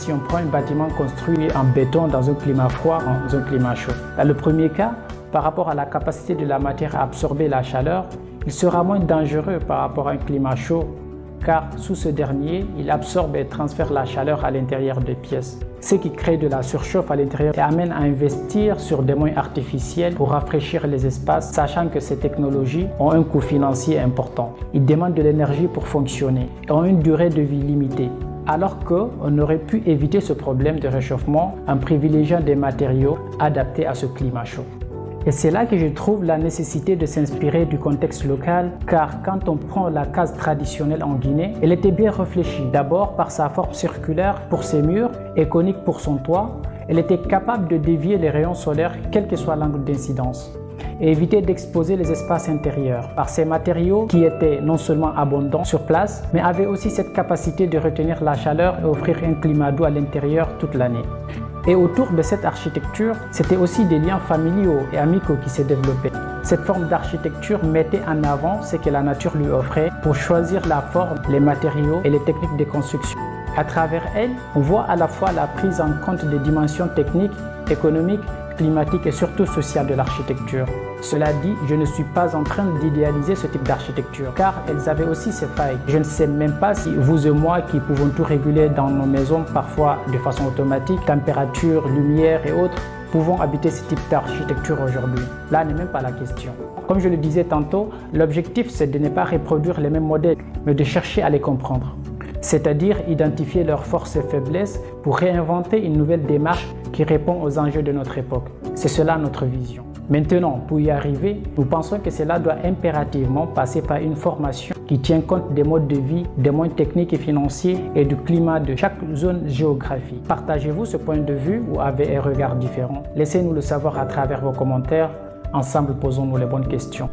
si on prend un bâtiment construit en béton dans un climat froid, dans un climat chaud. Dans le premier cas, par rapport à la capacité de la matière à absorber la chaleur, il sera moins dangereux par rapport à un climat chaud, car sous ce dernier, il absorbe et transfère la chaleur à l'intérieur des pièces, ce qui crée de la surchauffe à l'intérieur et amène à investir sur des moyens artificiels pour rafraîchir les espaces, sachant que ces technologies ont un coût financier important. Ils demandent de l'énergie pour fonctionner et ont une durée de vie limitée. Alors qu'on aurait pu éviter ce problème de réchauffement en privilégiant des matériaux adaptés à ce climat chaud. Et c'est là que je trouve la nécessité de s'inspirer du contexte local, car quand on prend la case traditionnelle en Guinée, elle était bien réfléchie. D'abord par sa forme circulaire pour ses murs et conique pour son toit, elle était capable de dévier les rayons solaires quel que soit l'angle d'incidence et éviter d'exposer les espaces intérieurs par ces matériaux qui étaient non seulement abondants sur place, mais avaient aussi cette capacité de retenir la chaleur et offrir un climat doux à l'intérieur toute l'année. Et autour de cette architecture, c'était aussi des liens familiaux et amicaux qui s'est développés. Cette forme d'architecture mettait en avant ce que la nature lui offrait pour choisir la forme, les matériaux et les techniques de construction. À travers elle, on voit à la fois la prise en compte des dimensions techniques, économiques, climatiques et surtout sociales de l'architecture. Cela dit, je ne suis pas en train d'idéaliser ce type d'architecture, car elles avaient aussi ses failles. Je ne sais même pas si vous et moi qui pouvons tout réguler dans nos maisons, parfois de façon automatique, température, lumière et autres, pouvons habiter ce type d'architecture aujourd'hui. Là n'est même pas la question. Comme je le disais tantôt, l'objectif c'est de ne pas reproduire les mêmes modèles, mais de chercher à les comprendre. C'est-à-dire identifier leurs forces et faiblesses pour réinventer une nouvelle démarche qui répond aux enjeux de notre époque. C'est cela notre vision. Maintenant, pour y arriver, nous pensons que cela doit impérativement passer par une formation qui tient compte des modes de vie, des moyens techniques et financiers et du climat de chaque zone géographique. Partagez-vous ce point de vue ou avez un regard différent? Laissez-nous le savoir à travers vos commentaires. Ensemble, posons-nous les bonnes questions.